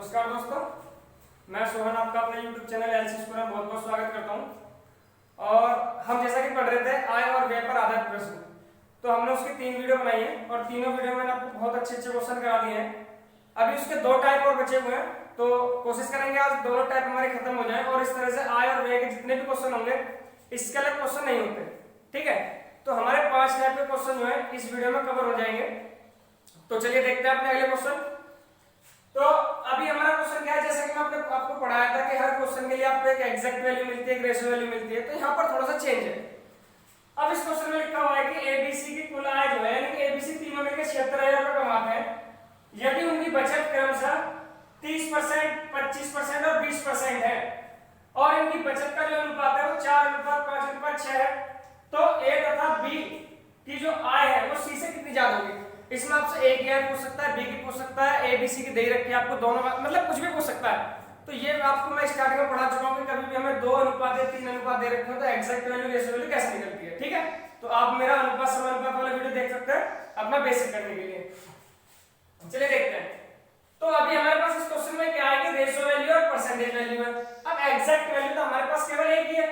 नमस्कार दोस्तों, मैं सोहन आपका अपने YouTube चैनल एलसी स्कूल में बहुत बहुत स्वागत करता हूं। और हम जैसा कि पढ़ रहे थे आय और व्यय पर आधारित प्रश्न, तो हमने उसकी 3 वीडियो बनाई है और तीनों वीडियो में मैंने आपको बहुत अच्छे क्वेश्चन करा दिए हैं। अभी उसके 2 टाइप और बचे हुए हैं, तो कोशिश करेंगे आज दोनों टाइप हमारे खत्म हो जाए और इस तरह से आय और व्यय के जितने भी क्वेश्चन होंगे इसके अलग क्वेश्चन नहीं होते। ठीक है, तो हमारे 5 टाइप के क्वेश्चन जो है इस वीडियो में कवर हो जाएंगे। तो चलिए देखते हैं अपने अगले क्वेश्चन। तो अभी हमारा क्वेश्चन क्या है, जैसा कि मैं आपको पढ़ाया था कि हर क्वेश्चन के लिए आपको एक एग्जैक्ट वैल्यू मिलती है, एक रेशियो वैल्यू मिलती है, तो यहाँ पर थोड़ा सा चेंज है। अब इस क्वेश्चन में लिखा हुआ है कि एबीसी की कुल आय जो है, यानी कि एबीसी तीनों मिलकर 76,000 रुपए कमाते हैं, यदि उनकी बचत क्रमशः 30%, 25% और 20% है और इनकी बचत का जो अनुपात है वो 4:5:6 है, तो ए तथा बी की जो आय है वो सी से कितनी ज्यादा होगी। इसमें आपसे ए की आय पूछ सकता है, बी की पूछ सकता है, ए बी सी की दे रखी है आपको, दोनों मतलब कुछ भी पूछ सकता है। तो ये आपको मैं स्टार्टिंग में पढ़ा चुका हूं कि कभी भी हमें 2 अनुपात या 3 अनुपात दे रखे हो तो एग्जैक्ट वैल्यू रेशियो वैल्यू कैसे निकलती है। ठीक है, तो आप मेरा अनुपात समानुपात वाला वीडियो देख सकते हैं अपना बेसिक करने के लिए। चलिए देखते हैं। तो अभी हमारे पास इस क्वेश्चन में क्या है कि रेशियो वैल्यू और परसेंटेज वैल्यू है। अब एग्जैक्ट वैल्यू तो हमारे पास केवल एक ही है,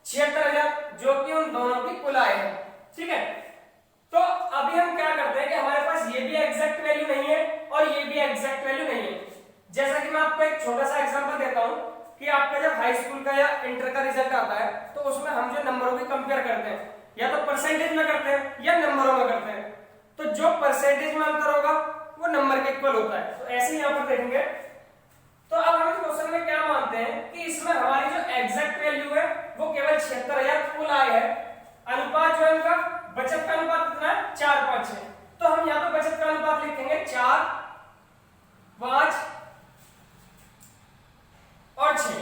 76,000, जो कि उन दोनों की कुल आय है। ठीक है, तो अभी हम क्या करते हैं कि हमारे पास ये भी एग्जैक्ट वैल्यू नहीं है और ये भी एग्जैक्ट वैल्यू नहीं है। जैसा कि मैं आपको एक छोटा सा एग्जांपल देता हूं कि आपका जब हाई स्कूल का या इंटर का रिजल्ट आता है तो उसमें हम जो नंबरों की कंपेयर करते हैं या तो परसेंटेज में करते हैं या नंबरों में करते हैं, तो जो परसेंटेज में अंतर होगा वो नंबर के इक्वल होता है। तो ऐसे ही यहां पर देखेंगे। तो अब हम इस क्वेश्चन में क्या मानते हैं कि इसमें हमारी जो एग्जैक्ट वैल्यू है वो केवल 76,000 कुल आय है। अनुपात जो है उनका बचत का अनुपात कितना है, 4:5 है। तो हम यहाँ पे बचत का अनुपात लिखेंगे 4, 5 और 6,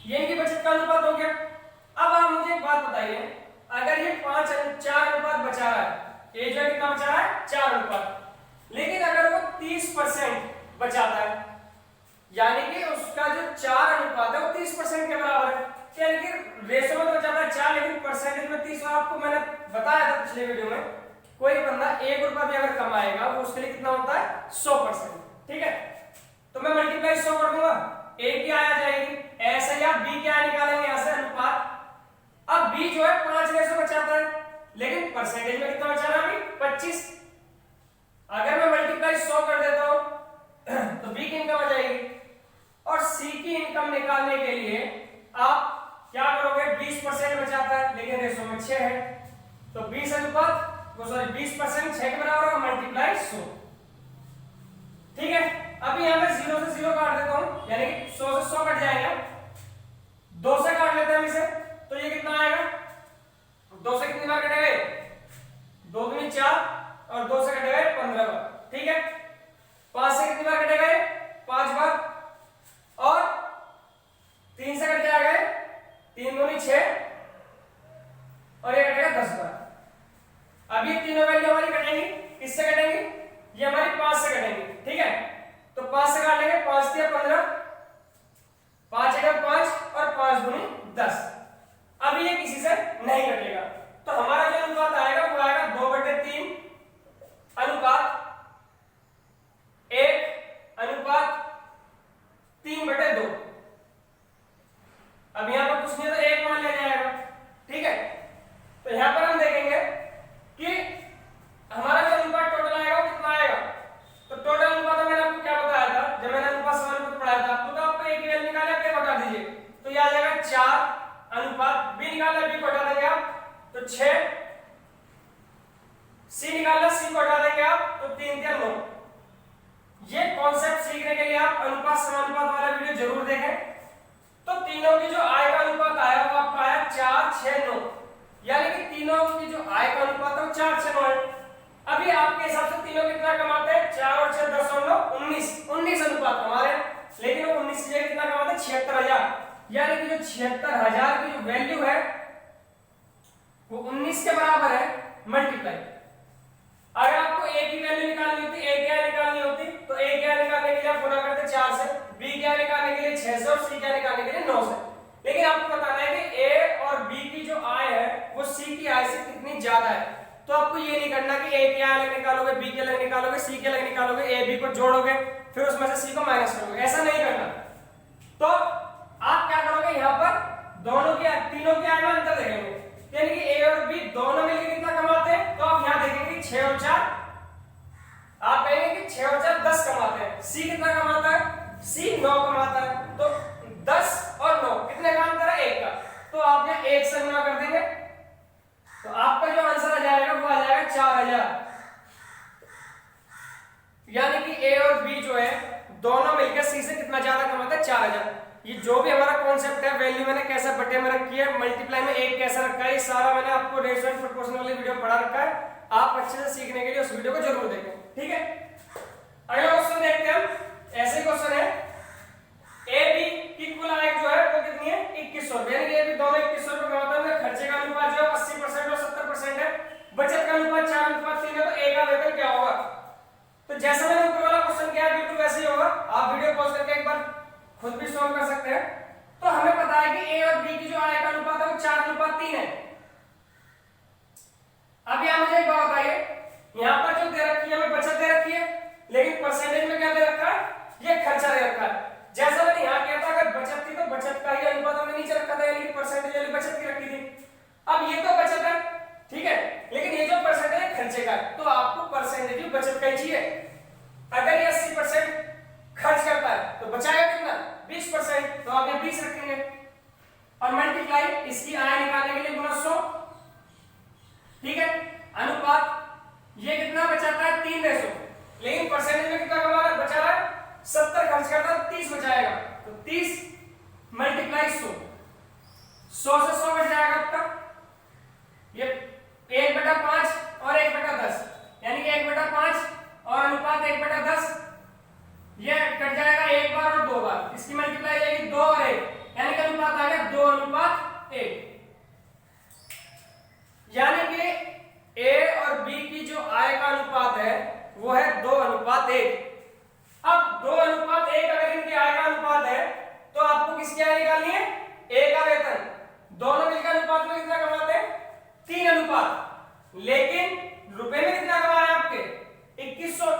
ये इनकी बचत का अनुपात हो गया। अब आप मुझे एक बात बताइए, अगर ये 4 अनुपात बचा रहा है, ये जो कितना बचा रहा है 4 अनुपात, लेकिन अगर वो 30% बचाता है, यानी कि उसका जो 4 अनुपात है वो 30% के बराबर है, यानी कि रेशो में तो बचाता है 4 लेकिन परसेंटेज में 30। आपको मैंने बताया था पिछले वीडियो में, कोई बंदा 1 रुपया भी अगर कमाएगा वो उसके लिए कितना होता है 100%। ठीक है, तो मैं मल्टीप्लाई 100 कर दूंगा, ए की आय आ जाएगी। ऐसे ही आप बी की आय निकालेंगे यहां से अनुपात। अब बी जो है 5 रेशो बचाता है लेकिन परसेंटेज में कितना बचा रहा है अभी 25। अगर मैं मल्टीप्लाई 100 कर देता हूं तो बी की इनकम आ जाएगी। और सी की इनकम निकालने के लिए आप क्या करोगे, 20% बचाता है लेकिन रेशो में 6 है, तो 20 अनुपात वो सॉरी 20% 6 के बराबर होगा, मल्टीप्लाई 100। ठीक है, अभी यहां पे 0 से 0 काट देता हूं, यानी कि 100 से 100 कट जाएगा, 2 से काट लेते हैं हम इसे, तो ये कितना आएगा, 2 से कितनी बार कटेगा, 2 दूनी 4 और 2 से कटेगा 15 बार। ठीक है, 5 से कितनी बार कटेगा, 5 बार, और 3 से कट जाएगा 3 दूनी 6 और ये कटेगा 10 बार। अब ये तीनों वैल्यू हमारी कटेंगी, किससे कटेंगी, ये हमारी 5 से कटेंगी। ठीक है, तो 5 से काट लेंगे, 5 दिया 15, 5 एक 5 और 5 दूनी 10। अब ये किसी से नहीं कटेगा, तो हमारा जो अनुपात आएगा वो आएगा 2/3 अनुपात 1 अनुपात 3/2। अब यहां पर कुछ नहीं है तो 1 मान लिया जाएगा। ठीक है, तो यहां पर हम देखेंगे कि हमारा जो अनुपात टोटल आएगा वो कितना आएगा। तो टोटल अनुपात मैंने आपको क्या बताया था, जब मैंने अनुपात समानुपात पढ़ाया था आपको, तो आपको एक वैल्यू निकालना है, बता दीजिए, तो ये आ जाएगा 4 अनुपात बी निकालना, बी को हटा देंगे आप तो 6, सी निकालना, सी को हटा देंगे आप तो 3 या 9। ये कॉन्सेप्ट सीखने के लिए आप अनुपात समानुपात वाला वीडियो जरूर देखें। तो तीनों की जो आय का अनुपात आया वो आपका आया 4, 6, 9, यानी कि तीनों की जो आय का अनुपात है वो 4, 6, 9 है। अभी आपके हिसाब से तीनों कितना कमाते हैं, 4 और 6 10 और 9 19 अनुपात कमा रहे हैं, लेकिन वो 19 से कितना कमाते हैं 76,000, यानी कि जो 76,000 की जो वैल्यू है वो 19 के बराबर है मल्टीप्लाई। अगर आपको ए की वैल्यू निकालनी होती, ए की आय निकालनी होती, तो ए की आय निकालने के लिए आप गुणा करते 4 से, बी की आय निकालने के लिए 6 से और सी की आय निकालने के लिए 9 से। लेकिन आपको बताना है कि ए और बी की जो आय है वो सी की आय से कितनी ज्यादा है। तो आपको ये नहीं करना कि ए की आय अलग निकालोगे, बी की अलग निकालोगे, सी की अलग निकालोगे, ए बी को जोड़ोगे फिर उसमें से सी को माइनस करोगे, ऐसा सी कितना कमाता है, सी 9 कमाता है, तो 10 और 9 कितने का अंतर है, 1 का, तो आप यहाँ 1 से गुना कर देंगे, तो आपका जो आंसर आ जाएगा वो आ जाएगा 4000। यानी कि ए और बी जो है दोनों मिलकर सी से कितना ज्यादा कमाता है, 4000। ये जो भी हमारा कॉन्सेप्ट है, वैल्यू मैंने कैसे बटे में रखी है, मल्टीप्लाई में 1 कैसे रखा है, ये सारा मैंने आपको रेशियो एंड प्रोपोर्शन वाली वीडियो पढ़ा रखा है। आप अच्छे से सीखने के लिए उस वीडियो को जरूर देखें, ठीक है। अगला क्वेश्चन देखते हैं हम। ऐसे क्वेश्चन है, ए बी की कुल आय जो है वो कितनी है, 2100 रुपए, यानी कि ए बी दोनों 2100 रुपए कमाते हैं। खर्चे का अनुपात जो 80% और 70% है, बचत का अनुपात 4:3 है, तो ए का वेतन क्या होगा। तो जैसा मैंने ऊपर वाला क्वेश्चन किया बिल्कुल वैसे ही होगा, आप वीडियो पॉज करके एक बार खुद भी सॉल्व कर सकते हैं। तो हमें पता है कि ए और बी की जो आय का अनुपात है वो 4:3 है। अब यहां मुझे एक बात बताइए, यहां पर जो दे रखी है हमें बचत दे रखी है, लेकिन परसेंटेज में क्या दे रखा है, ये खर्चा दे रखा है। जैसा मैंने यहां किया था, अगर बचत थी तो बचत का ही अनुपात हमने नीचे रखा था, यानी कि परसेंटेज वाली बचत की रखी थी। अब ये तो बचत है, ठीक है, लेकिन ये जो परसेंटेज है खर्चे का है, तो आपको परसेंटेज बचत का ही चाहिए। अगर ये 80% खर्च करता है तो बचाएगा कितना, 20%, तो आप यहाँ 20 रखेंगे और मल्टीप्लाई इसकी आय निकालने के लिए गुना 100, ठीक है। अनुपात ये कितना बचाता है, 3:100, लेकिन परसेंटेज में कितना कमा रहा है, बचा रहा है 70, खर्च करता है 30 बचाएगा, तो 30 मल्टीप्लाई 100, 100 से 100 बच जाएगा आपका, ये 1/5 और 1/10, यानी कि 1/5 और अनुपात 1/10, ये कट जाएगा एक बार और 2 बार, इसकी मल्टीप्लाई जाएगी 2 और 1, यानी कि अनुपात आ गया 2:1। यानी कि ए और बी की जो आय का अनुपात है वो है 2:1। अब 2:1 अगर इनकी आय का अनुपात है तो आपको किसकी आय निकालनी है, ए का वेतन। दोनों मिलकर अनुपात में कितना कमाते हैं, 3 अनुपात, लेकिन रुपए में कितना कमा रहे हैं आपके, 2100,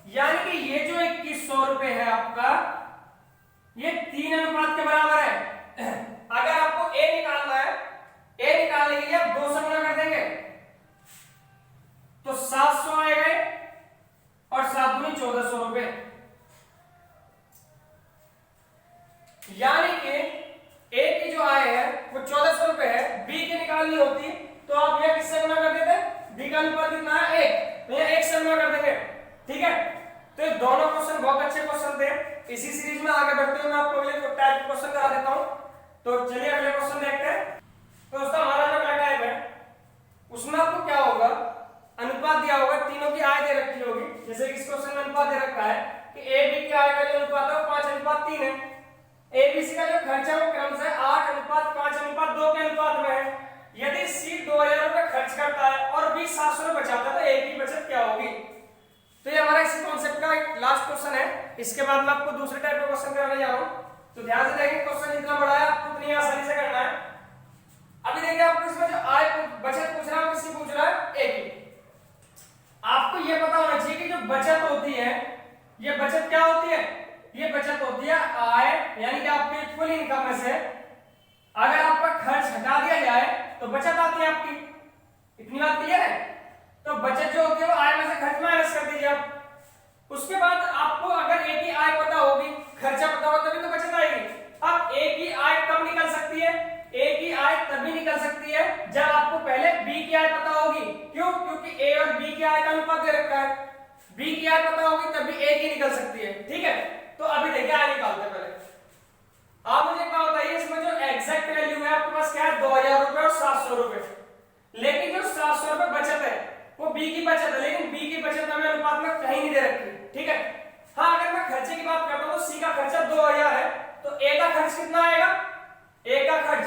यानी कि ये जो 2100 रुपए है आपका, ये 3 अनुपात के बराबर है। अगर आपको ए निकालना है, ए निकालने के लिए आप 2 से गुना कर देंगे तो 700 आएगा और 7 दूनी 1400 रुपए, यानी कि ए की जो आय है वो 1400 रुपए है। बी की निकालनी होती तो आप यह किससे गुना कर देते, बी का अनुपात कितना है 1, तो यह 1 से गुना कर देंगे, ठीक है। तो ये दोनों क्वेश्चन बहुत अच्छे क्वेश्चन थे। इसी सीरीज में आगे बढ़ते हुए मैं आपको अगले टाइप क्वेश्चन करा देता हूं। तो चलिए अगले क्वेश्चन देखते हैं। तो दोस्तों हमारा जो अगला टाइप है उसमें आपको क्या होगा, अनुपात दिया होगा, तीनों की आय दे रखी होगी, जैसे इस क्वेश्चन में अनुपात दे रखा है कि ए बी की आय का जो अनुपात है वो 5:3 है, ए बी सी का जो खर्चा है वो क्रमशः 8:5:2 के अनुपात में है। यदि सी 2000 रुपए खर्च करता है और बी 700 रुपए बचाता है तो ए की बचत क्या होगी। तो ये हमारा इसी कॉन्सेप्ट का एक लास्ट क्वेश्चन है। इसके बाद मैं आपको दूसरे टाइप का क्वेश्चन कराने जा रहा हूं, तो ध्यान से देखें, क्वेश्चन जितना बड़ा है आपको उतनी आसानी से करना है। अभी देखिए आपको इसमें जो आय बचत पूछ रहा है किसकी पूछ रहा है, ए की। आपको ये पता होना चाहिए कि जो बचत होती है, ये बचत क्या होती है, ये बचत होती है आय, यानी कि आपकी फुल इनकम में से अगर आपका खर्च हटा दिया जाए तो बचत आती है आपकी। इतनी बात क्लियर है। तो बचत जो होती है वो आय में से खर्च माइनस कर दीजिए आप। उसके बाद आपको अगर ए की आय पता होगी, खर्चा पता होगा, तभी तो बचत आएगी। अब ए की आय कब निकल सकती है, ए की आय तभी निकल सकती है जब आपको पहले बी की आय पता होगी। क्यों, क्योंकि ए और बी की आय का अनुपात दे रखा है, बी की आय पता होगी तभी ए की निकल सकती है, ठीक है। तो अभी देखिए आय निकालते हैं। पहले आप मुझे क्या बताइए, इसमें जो एग्जैक्ट वैल्यू है आपके पास क्या है, 2000 रुपए और 700 रुपए, लेकिन जो 700 रुपए बचत है वो बी की बचत है, लेकिन बी की बचत हमें अनुपात में कहीं नहीं दे रखी, ठीक है। हाँ, अगर मैं खर्चे की बात करता हूं तो सी का खर्चा 2000 है, तो ए का खर्च कितना आएगा, ए का खर्च,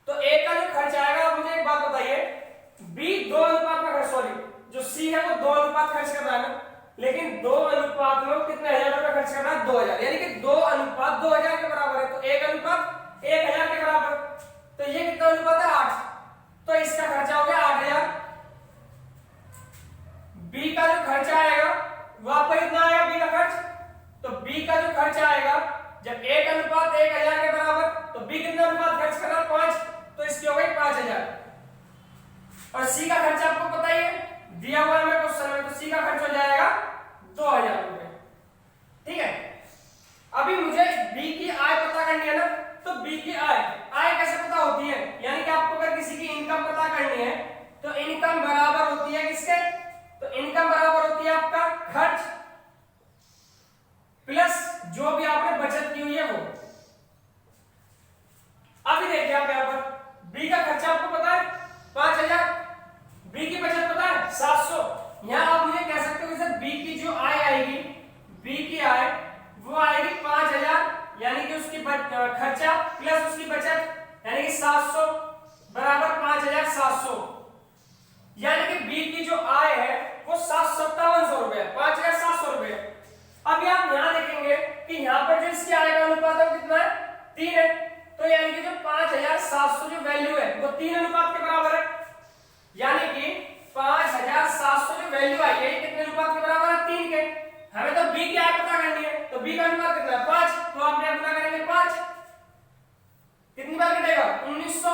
तो ए का जो खर्च आएगा, आप मुझे एक बात बताइए, बी 2 अनुपात में खर्च, सॉरी जो सी है वो 2 अनुपात खर्च कर रहा है, लेकिन 2 अनुपात में कितने हजार रुपए खर्च कर रहा है, 2000, यानी कि 2 अनुपात 2000 के बराबर है, तो 1 अनुपात 1000 के बराबर, तो ये कितना अनुपात है 8, तो इसका खर्चा हो गया 8000। बी का जो खर्चा आएगा वो आपका कितना आएगा, बी का खर्च, तो बी का जो खर्चा आएगा जब 1 अनुपात 1000 के बराबर, तो बी कितना अनुपात खर्च कर रहा है 5, तो इसकी हो गई 5000। और सी का खर्चा आपको पता ही है, दिया हुआ है क्वेश्चन में, तो सी का खर्च हो जाएगा 2000 रुपए। 5700 जो वैल्यू है वो 3 अनुपात के बराबर है, यानी कि 5700 जो वैल्यू आई है कितने अनुपात के बराबर है? 3 के। हमें तो b की आय पता करनी है, तो b का अनुपात कितना है? 5। तो आप यहाँ पता करेंगे 5 कितनी बार कटेगा? 1900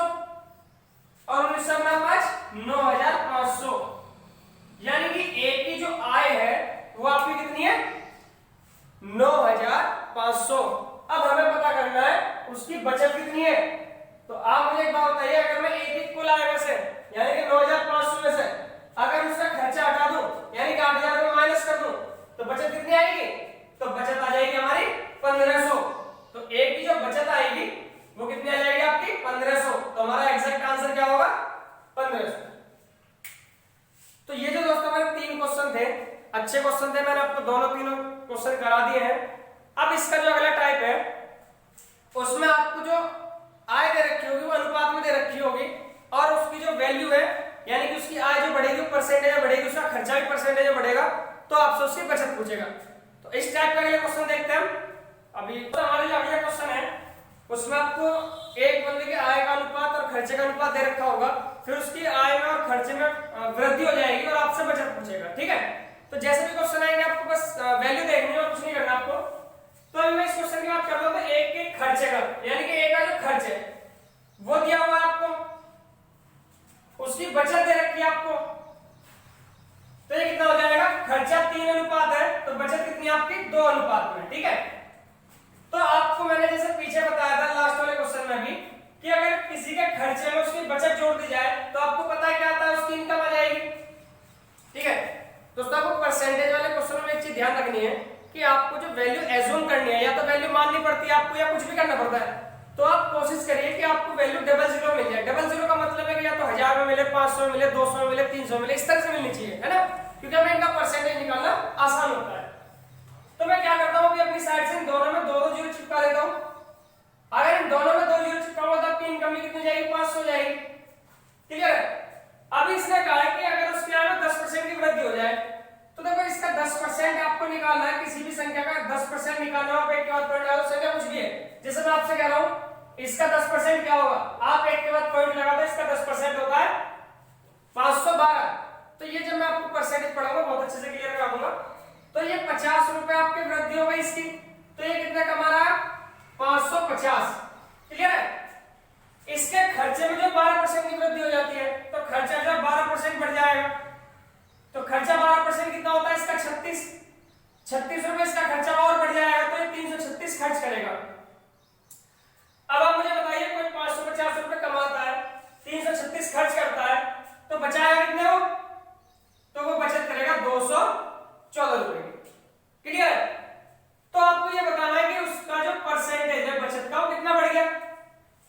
और 1900 गुना 5 9500, यानी कि a की जो आय है वो आपकी कितनी है? 9500। अब हमें पता करना है उसकी बचत कितनी है। तो आप मुझे एक बात बताइए, अगर मैं a की कुल आय में से यानी कि 9500 में से अगर उसका खर्चा हटा दूं यानी कि 8000 रुपए माइनस कर दूं तो बचत कितनी आएगी? तो बचत आ जाएगी हमारी 1500। तो a की जो बचत आएगी वो कितनी आ जाएगी आपकी? 1500। तो हमारा एग्जैक्ट आंसर क्या होगा? 1500। तो ये जो दोस्तों हमारे 3 क्वेश्चन थे, अच्छे क्वेश्चन थे, मैंने आपको दोनों तीनों क्वेश्चन करा दिए हैं। अब इसका जो अगला टाइप है उसमें आपको जो आय दे रखी होगी वो अनुपात में दे रखी होगी और उसकी जो वैल्यू है यानी कि उसकी आय जो बढ़ेगी वो परसेंटेज में बढ़ेगी, उसका खर्चा भी परसेंटेज में बढ़ेगा, तो आपसे उसकी बचत पूछेगा। तो इस टाइप का अगला क्वेश्चन देखते हैं हम। अभी तो हमारे जो अगला क्वेश्चन है उसमें आपको एक बंदे की आय का अनुपात और खर्चे का अनुपात दे रखा होगा, फिर उसकी आय में और खर्चे में वृद्धि हो जाएगी और आपसे बचत पूछेगा, ठीक है। तो जैसे भी क्वेश्चन आएंगे आपको बस वैल्यू देखनी है और कुछ नहीं करना आपको। तो अभी मैं इस क्वेश्चन की बात कर रहा हूं, तो एक के खर्चे का यानी कि एक का जो खर्च है वो दिया हुआ है आपको, उसकी बचत दे रखी है आपको, तो ये कितना हो जाएगा? खर्चा 3 अनुपात है तो बचत कितनी आपकी? 2 अनुपात में, ठीक है। तो आपको मैंने जैसे पीछे बताया था लास्ट वाले क्वेश्चन में भी कि अगर किसी के खर्चे में उसकी बचत जोड़ दी जाए तो आपको पता है क्या आता है? उसकी इनकम आ जाएगी, ठीक है। दोस्तों आपको परसेंटेज वाले क्वेश्चन में एक चीज ध्यान रखनी है कि आपको जो वैल्यू एज्यूम करनी है या तो वैल्यू माननी पड़ती है आपको या कुछ भी करना पड़ता है, तो आप कोशिश करिए कि आपको वैल्यू डबल जीरो मिल जाए। डबल जीरो का मतलब है कि या तो 1000 में मिले, 500 में मिले, 200 में मिले, 300 में मिले, इस तरह से मिलनी चाहिए, है ना, क्योंकि हमें इनका परसेंटेज निकालना आसान होता है। तो मैं क्या करता हूं, अभी अपनी साइड से इन दोनों में 2 जीरो चिपका देता हूं। अगर इन दोनों में 2 जीरो चिपकाऊंगा तो आपकी इनकम भी कितनी जाएगी? 500 जाएगी, क्लियर है। अभी इसने कहा है कि अगर उसकी आय में 10% की वृद्धि हो जाए, तो देखो इसका 10% आपको निकालना है, किसी भी संख्या का 10% निकालना हो, आप एक के बाद पॉइंट लगा दो, संख्या कुछ भी है। जैसे मैं आपसे कह रहा हूं इसका 10% क्या होगा, आप एक के बाद पॉइंट लगा दो, इसका 10% होता है 512। तो ये जब मैं आपको परसेंटेज पढ़ाऊंगा बहुत अच्छे से क्लियर करा दूंगा। तो ये 50 रुपए आपकी वृद्धि हो गई इसकी, तो ये कितना कमा रहा है? 550, क्लियर है। इसके खर्चे में जो 12% की वृद्धि हो जाती है तो खर्चा जो 12% बढ़ जाएगा, तो खर्चा 12% कितना होता है इसका? 36 रुपए इसका खर्चा और बढ़ जाएगा, तो ये 336 खर्च करेगा। अब आप मुझे बताइए कोई 550 रुपए कमाता है, 336 खर्च करता है, तो बचाएगा कितने हो? तो वो बचत करेगा 214 रुपए की, क्लियर है। तो आपको ये बताना है कि उसका जो परसेंटेज है बचत का वो कितना बढ़ गया,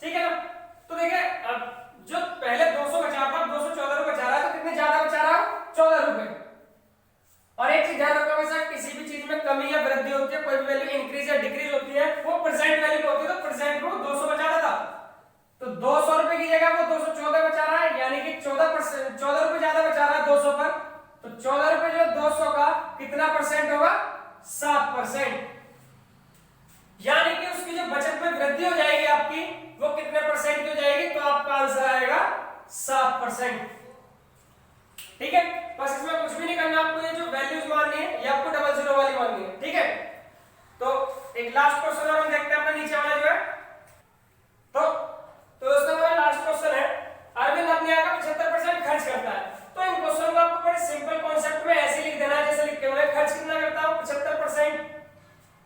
ठीक है ना। तो देखिए अब जो पहले 200 बचा था 214 रुपए बचा रहा है, तो कितने ज्यादा बचा रहा है? 14 रुपए। और एक चीज ध्यान रखो, हमेशा किसी भी चीज में कमी या वृद्धि होती है, कोई भी वैल्यू इंक्रीज या डिक्रीज होती है, वो परसेंट वैल्यू पे होती है। तो परसेंट को 200 बचा रहा था, तो 200 रुपए की जगह वो 214 बचा रहा है, यानी कि 14 रुपए ज्यादा बचा रहा है 200 पर। तो 14 रुपए जो 200 का कितना परसेंट होगा? 7%। यानी कि उसकी जो बचत में वृद्धि हो जाएगी आपकी वो कितने परसेंट की हो जाएगी? तो आपका आंसर आएगा 7%, ठीक है। बस इसमें कुछ भी नहीं करना, आपको ये जो वैल्यूज माननी है ये आपको डबल जीरो वाली माननी है, ठीक है। तो एक लास्ट क्वेश्चन और हम देखते हैं अपना नीचे वाला जो है। तो दोस्तों हमारा लास्ट क्वेश्चन है, अरविंद अपने आय का 75% खर्च करता है। तो इन क्वेश्चन को आपको बड़े सिंपल कॉन्सेप्ट में ऐसे लिख देना है जैसे लिखे हुए हैं। खर्च कितना करता है? 75%,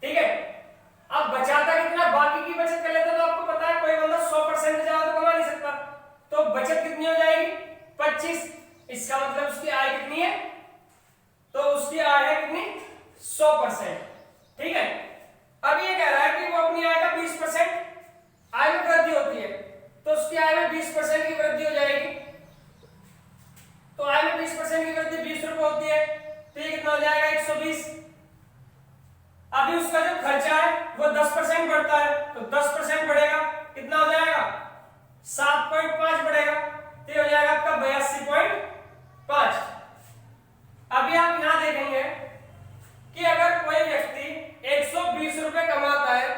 ठीक है। अब बचाता कितना? बाकी की बचत कर लेते हैं, तो आपको पता है कोई बंदा 100% से ज्यादा तो कमा नहीं सकता, तो बचत कितनी हो जाएगी? 25। इसका मतलब उसकी आय कितनी है? तो उसकी आय है कितनी? 100%, ठीक है। अब ये कह रहा है कि वो अपनी आय का 20% आय में वृद्धि होती है, तो उसकी आय में 20% की वृद्धि हो जाएगी। तो आय में 20% की वृद्धि 20 रुपए होती है, तो ये कितना हो जाएगा? 120। अभी उसका जो खर्चा है वो 10% बढ़ता है, तो 10% बढ़ेगा, कितना हो जाएगा? 7.5 बढ़ेगा, तो हो जाएगा आपका 82.5। अभी आप यहां देखेंगे कि अगर कोई व्यक्ति 120 रुपए कमाता है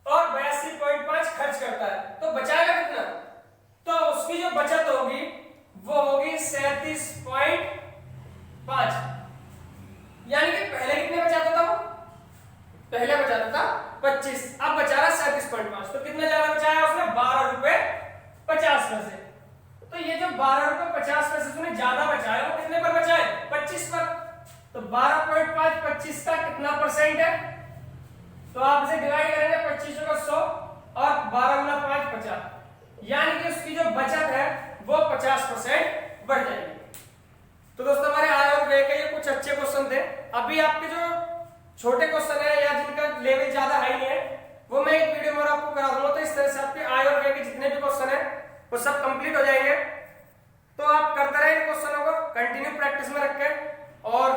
और 82.5 खर्च करता है, तो बचाएगा कितना? 25.5, यानी कि पहले कितने बचाता था वो? पहले बचाता था 25, अब बचा रहा 37.5। तो कितना ज्यादा बचाया उसने? 12 रुपए 50 पैसे। तो ये जो 12 रुपए 50 पैसे उसने ज्यादा बचाया वो कितने पर बचाए? 25 पर। तो 12.5 25 का कितना परसेंट है? तो आप इसे डिवाइड करेंगे 25 का 100 और 12 गुना 5 50, यानी कि उसकी जो बचत है वो 50% बढ़ जाएगी। तो दोस्तों हमारे आय और व्यय के ये कुछ अच्छे क्वेश्चन थे। अभी आपके जो छोटे क्वेश्चन है या जिनका लेवल ज्यादा हाई नहीं है वो मैं एक वीडियो में आपको करा दूंगा। तो इस तरह से आपके आय और व्यय के जितने भी क्वेश्चन है वो सब कंप्लीट हो जाएंगे। तो आप करते रहे इन क्वेश्चनों को कंटिन्यू प्रैक्टिस में रखें। और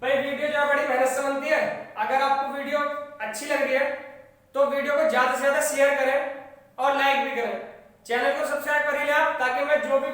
भाई वीडियो जो बड़ी मेहनत से बनती है, अगर आपको वीडियो अच्छी लग रही है तो वीडियो को ज्यादा से ज्यादा शेयर करें और लाइक भी करें। चैनल को सब्सक्राइब कर लें आप, ताकि मैं जो भी